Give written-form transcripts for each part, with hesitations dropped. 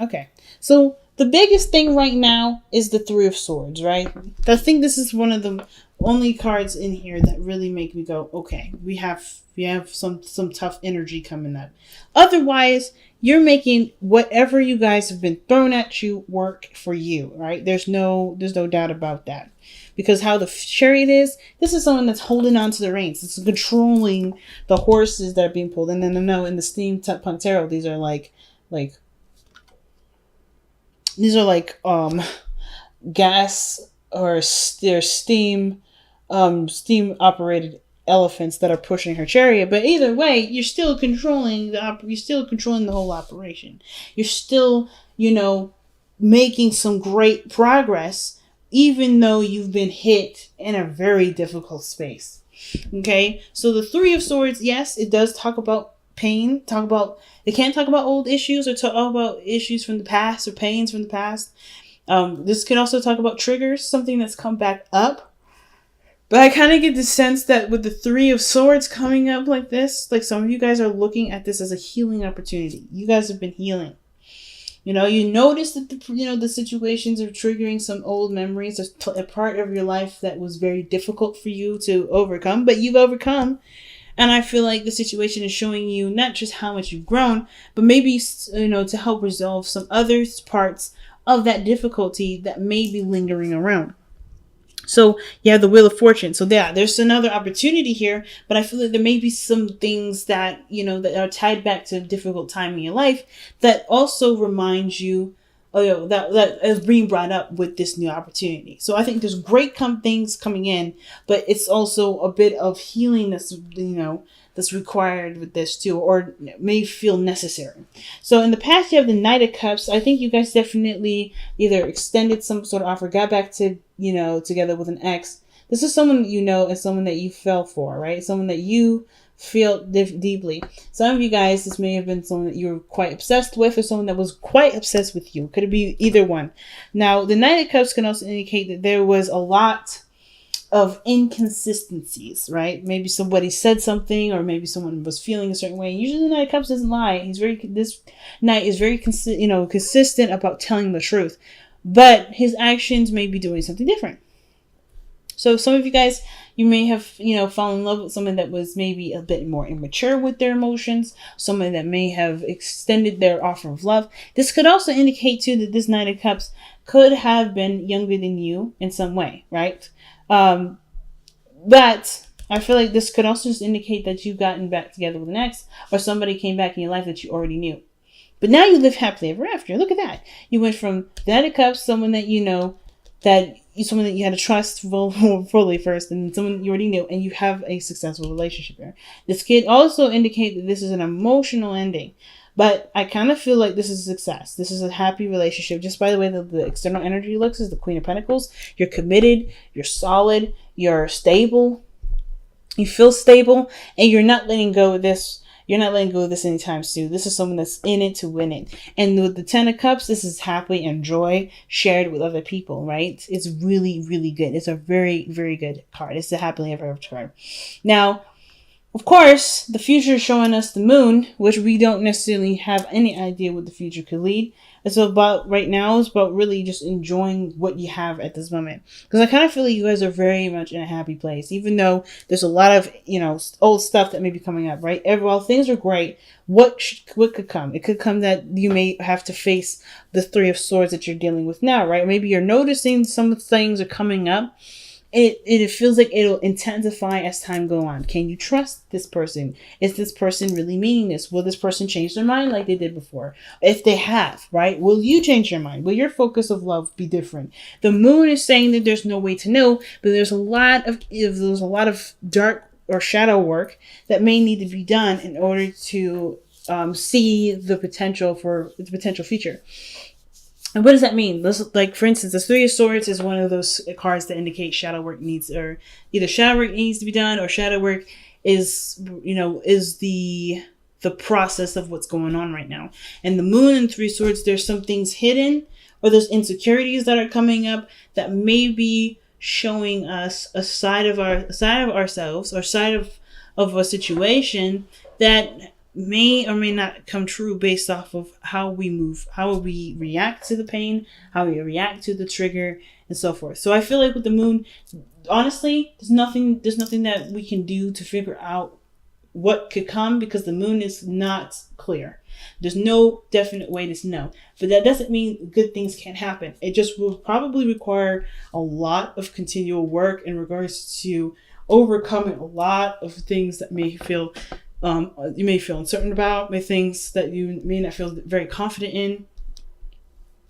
Okay. So the biggest thing right now is the Three of Swords, right? I think this is one of the only cards in here that really make me go, okay, we have some tough energy coming up. Otherwise, you're making whatever you guys have been thrown at you work for you, right? There's no doubt about that. Because how the chariot is, this is someone that's holding on to the reins. It's controlling the horses that are being pulled. And then no, in the steampunk tarot, like these are like gas or they're steam operated elephants that are pushing her chariot. But either way, you're still controlling the whole operation. You're still, making some great progress, even though you've been hit in a very difficult space. Okay, so the Three of Swords, yes, it does talk about pain. It can't talk about old issues or talk about issues from the past or pains from the past. This can also talk about triggers, something that's come back up. But I kind of get the sense that with the Three of Swords coming up like this, like some of you guys are looking at this as a healing opportunity. You guys have been healing. You notice that the situations are triggering some old memories, a part of your life that was very difficult for you to overcome, but you've overcome. And I feel like the situation is showing you not just how much you've grown, but maybe, to help resolve some other parts of that difficulty that may be lingering around. So you have the Wheel of Fortune. So there's another opportunity here, but I feel like there may be some things that, that are tied back to a difficult time in your life that also reminds you, that is being brought up with this new opportunity. So I think there's great things coming in, but it's also a bit of healing that's required with this too, or may feel necessary. So in the past, you have the Knight of Cups. I think you guys definitely either extended some sort of offer, got back to, together with an ex. This is someone that and someone that you fell for, right? Someone that you feel deeply. Some of you guys, this may have been someone that you were quite obsessed with, or someone that was quite obsessed with you. Could it be either one? Now, the Knight of Cups can also indicate that there was a lot of inconsistencies, right? Maybe somebody said something, or maybe someone was feeling a certain way. Usually, the Knight of Cups doesn't lie. This knight is very consistent about telling the truth, but his actions may be doing something different. So some of you guys, you may have, fallen in love with someone that was maybe a bit more immature with their emotions, someone that may have extended their offer of love. This could also indicate too that this Knight of Cups could have been younger than you in some way, right? But I feel like this could also just indicate that you've gotten back together with an ex, or somebody came back in your life that you already knew. But now you live happily ever after. Look at that. You went from the Knight of Cups, someone that someone that you had to trust fully first, and someone you already knew, and you have a successful relationship there. This could also indicate that this is an emotional ending, but I kind of feel like this is a success. This is a happy relationship. Just by the way the external energy looks, is the Queen of Pentacles. You're committed, you're solid, you're stable, you feel stable, and you're not letting go of this. You're not letting go of this anytime soon. This is someone that's in it to win it. And with the Ten of Cups, this is happily and joy shared with other people, right? It's really, really good. It's a very, very good card. It's a happily ever after card. Now, of course, the future is showing us the Moon, which we don't necessarily have any idea what the future could lead. It's about really just enjoying what you have at this moment. Because I kind of feel like you guys are very much in a happy place, even though there's a lot of, old stuff that may be coming up, right? While things are great, what could come? It could come that you may have to face the Three of Swords that you're dealing with now, right? Maybe you're noticing some things are coming up. It feels like it'll intensify as time go on. Can you trust this person? Is this person really meaning this? Will this person change their mind like they did before? If they have, right? Will you change your mind? Will your focus of love be different? The Moon is saying that there's no way to know, but there's a lot of dark or shadow work that may need to be done in order to see the potential future. And what does that mean? Like, for instance, the Three of Swords is one of those cards that indicate shadow work needs to be done, or shadow work is the process of what's going on right now. And the Moon and Three of Swords, there's some things hidden, or there's insecurities that are coming up that may be showing us a side of ourselves, or side of a situation that may or may not come true based off of how we move, how we react to the pain, how we react to the trigger, and so forth. So I feel like with the moon, honestly, there's nothing that we can do to figure out what could come, because the moon is not clear. There's no definite way to know. But that doesn't mean good things can't happen. It just will probably require a lot of continual work in regards to overcoming a lot of things that you may feel uncertain about, things that you may not feel very confident in,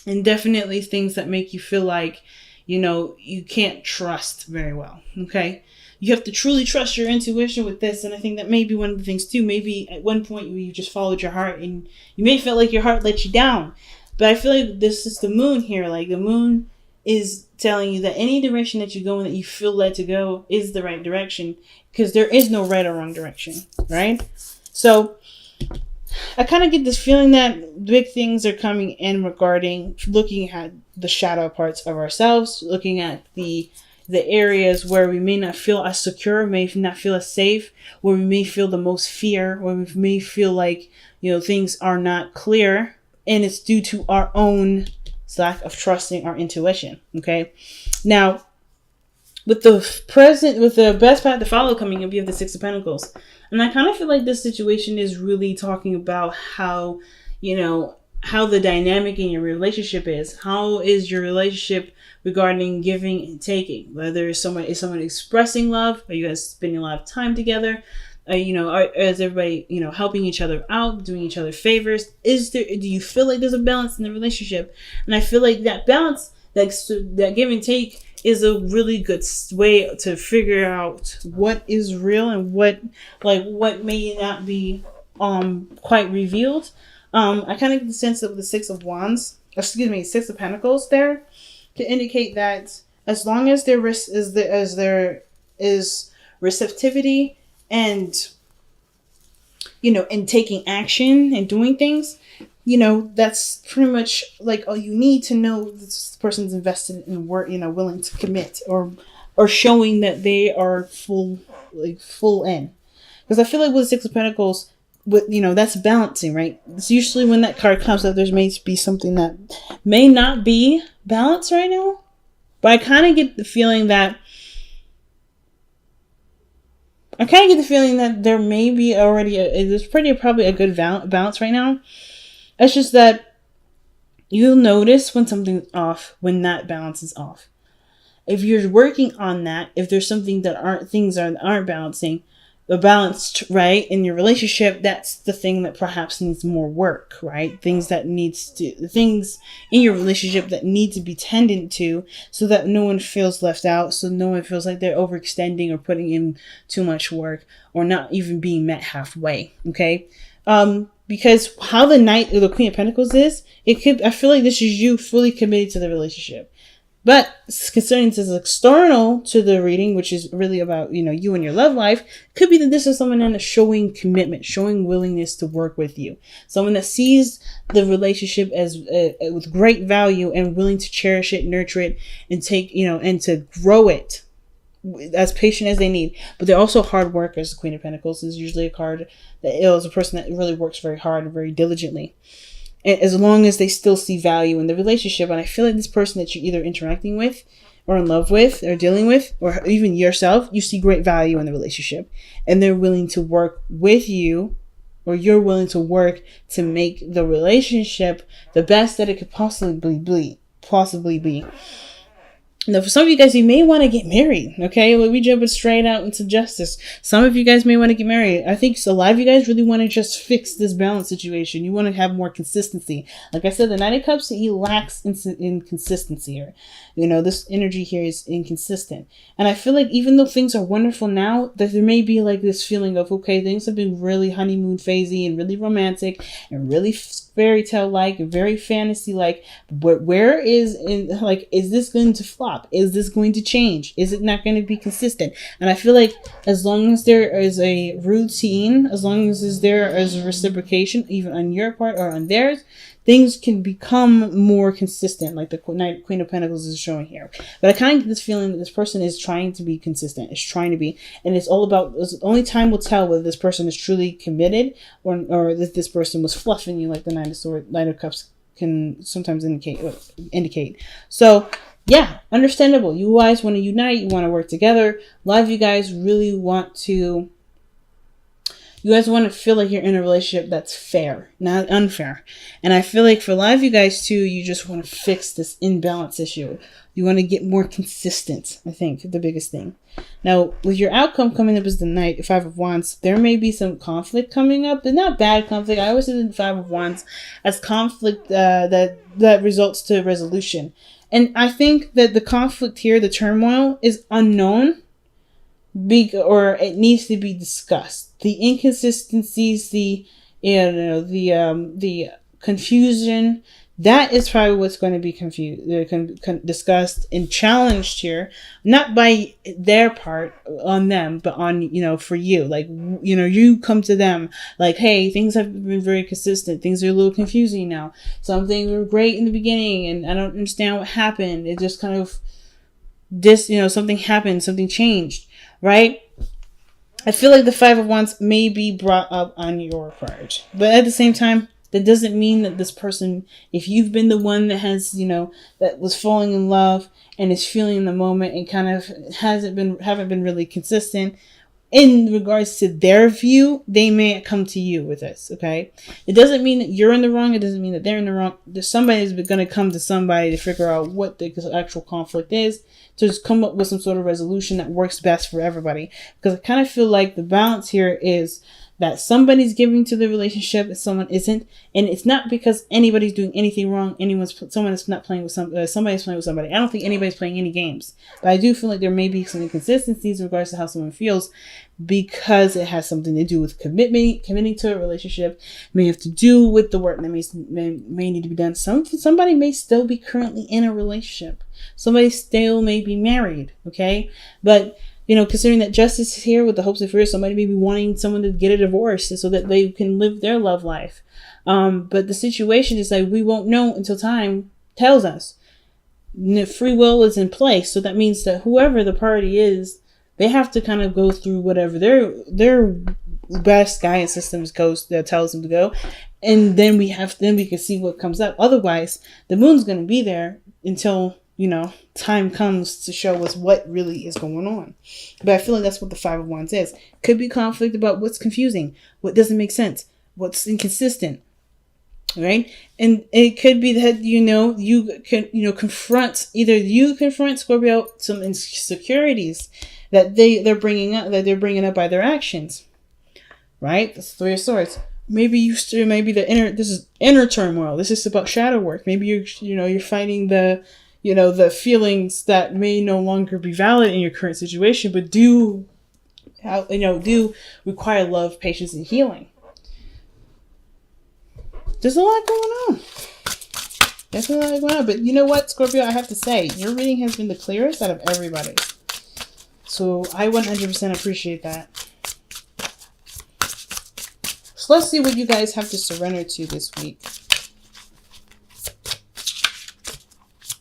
and definitely things that make you feel like, you can't trust very well. Okay. You have to truly trust your intuition with this. And I think that may be one of the things too. Maybe at one point you just followed your heart and you may feel like your heart let you down. But I feel like this is the moon here. Like the moon is telling you that any direction that you go in that you feel led to go is the right direction, because there is no right or wrong direction, right? So I kind of get this feeling that big things are coming in regarding looking at the shadow parts of ourselves, looking at the areas where we may not feel as secure, may not feel as safe, where we may feel the most fear, where we may feel like, things are not clear, and it's due to our own lack of trusting our intuition. Okay. Now, with the best path to follow coming up, you have the Six of Pentacles. And I kind of feel like this situation is really talking about how the dynamic in your relationship is. How is your relationship regarding giving and taking? Whether is someone expressing love? Are you guys spending a lot of time together? Is everybody, helping each other out, doing each other favors? Do you feel like there's a balance in the relationship? And I feel like that balance, that give and take, is a really good way to figure out what is real and what may not be quite revealed. I kind of get the sense of the Six of Pentacles there to indicate that as long as there is receptivity and and taking action and doing things, that's pretty much like all you need to know this person's invested in work, willing to commit, or showing that they are full in. Because I feel like with the Six of Pentacles, that's balancing, right? It's usually when that card comes up, there may be something that may not be balanced right now. But I kind of get the feeling that there may be already there's probably a good balance right now. It's just that you'll notice when something's off, when that balance is off. If you're working on that, if there's something that aren't balancing, balanced right in your relationship, that's the thing that perhaps needs more work, right? Things in your relationship that need to be tended to, so that no one feels left out, so no one feels like they're overextending or putting in too much work, or not even being met halfway. Okay. Because how the Knight or the Queen of Pentacles is, I feel like this is you fully committed to the relationship. But concerning this external to the reading, which is really about, you and your love life, could be that this is someone that is showing commitment, showing willingness to work with you. Someone that sees the relationship as with great value and willing to cherish it, nurture it, and take, and to grow it as patient as they need. But they're also hard workers. The Queen of Pentacles is usually a card that is a person that really works very hard and very diligently. And as long as they still see value in the relationship. And I feel like this person that you're either interacting with or in love with or dealing with, or even yourself, you see great value in the relationship, and they're willing to work with you, or you're willing to work to make the relationship the best that it could possibly be. Now, for some of you guys, you may want to get married, okay? Well, we jumping straight out into justice. Some of you guys may want to get married. I think a lot of you guys really want to just fix this balance situation. You want to have more consistency. Like I said, the Knight of Cups, he lacks in consistency here. This energy here is inconsistent. And I feel like even though things are wonderful now, that there may be like this feeling of, okay, things have been really honeymoon phasey and really romantic and really fairy tale like and very fantasy like, but is this going to flop? Is this going to change? Is it not going to be consistent? And I feel like as long as there is a routine, as long as there is a reciprocation, even on your part or on theirs, things can become more consistent, like the Queen of Pentacles is showing here. But I kind of get this feeling that this person is trying to be consistent. Is trying to be, and it's all about. Only time will tell whether this person is truly committed or that this person was fluffing you, like the Knight of Cups can sometimes indicate. So yeah, understandable. You guys want to unite. You want to work together. A lot of you guys really want to. You guys want to feel like you're in a relationship that's fair, not unfair. And I feel like for a lot of you guys too, you just want to fix this imbalance issue. You want to get more consistent, I think, the biggest thing. Now, with your outcome coming up as the Knight, 5 of Wands, there may be some conflict coming up, but not bad conflict. I always see the 5 of Wands as conflict that results to resolution. And I think that the conflict here, the turmoil, is unknown. Or it needs to be discussed. The inconsistencies, the confusion, that is probably what's going to be discussed and challenged here, not by their part on them, but on, for you. Like, you come to them like, hey, things have been very consistent. Things are a little confusing now. Some things were great in the beginning and I don't understand what happened. It just kind of something happened, something changed. Right? I feel like the 5 of Wands may be brought up on your part. But at the same time, that doesn't mean that this person, if you've been the one that has, that was falling in love and is feeling the moment and kind of haven't been really consistent in regards to their view, they may come to you with this, okay? It doesn't mean that you're in the wrong. It doesn't mean that they're in the wrong. Somebody's going to come to somebody to figure out what the actual conflict is, to just come up with some sort of resolution that works best for everybody. Because I kind of feel like the balance here is that somebody's giving to the relationship and someone isn't. And it's not because anybody's doing anything wrong. Somebody's playing with somebody. I don't think anybody's playing any games. But I do feel like there may be some inconsistencies in regards to how someone feels, because it has something to do with committing to a relationship. It may have to do with the work that may need to be done. Somebody may still be currently in a relationship. Somebody still may be married. Okay. But considering that justice is here with the hopes and fears, somebody may be wanting someone to get a divorce so that they can live their love life. But the situation is like, we won't know until time tells us. Free will is in place. So that means that whoever the party is, they have to kind of go through whatever their best guidance systems that tells them to go. And then we can see what comes up. Otherwise, the moon's going to be there until time comes to show us what really is going on. But I feel like that's what the 5 of Wands is. Could be conflict about what's confusing, what doesn't make sense, what's inconsistent, right? And it could be that, you can confront Scorpio some insecurities that they're bringing up by their actions, right? That's the 3 of Swords. Maybe this is inner turmoil. This is about shadow work. Maybe you're fighting the feelings that may no longer be valid in your current situation, but do require love, patience, and healing. There's a lot going on. But you know what, Scorpio? I have to say, your reading has been the clearest out of everybody. So I 100% appreciate that. So let's see what you guys have to surrender to this week.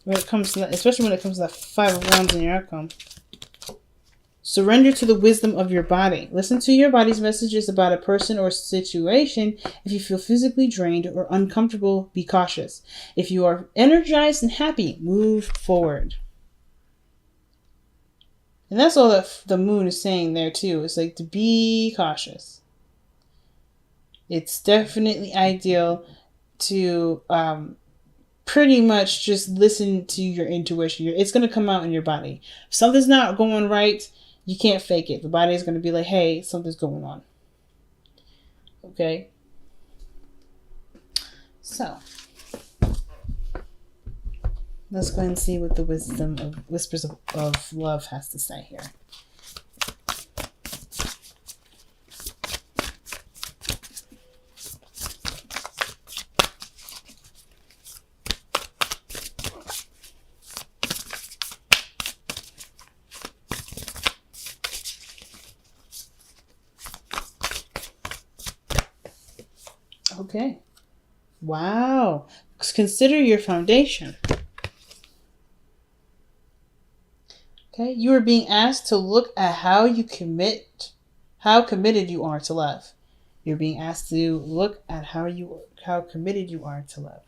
When it comes to that, especially when it comes to that 5 of Wands in your outcome. Surrender to the wisdom of your body. Listen to your body's messages about a person or situation. If you feel physically drained or uncomfortable, be cautious. If you are energized and happy, move forward. And that's all that the moon is saying there too. It's like to be cautious. It's definitely ideal to pretty much just listen to your intuition. It's going to come out in your body. If something's not going right, you can't fake it. The body is going to be like, hey, something's going on. Okay? So, let's go ahead and see what the wisdom of Whispers of Love has to say here. Okay. Wow. consider your foundation. Okay, you are being asked to look at how committed you are to love. You're being asked to look at how committed you are to love.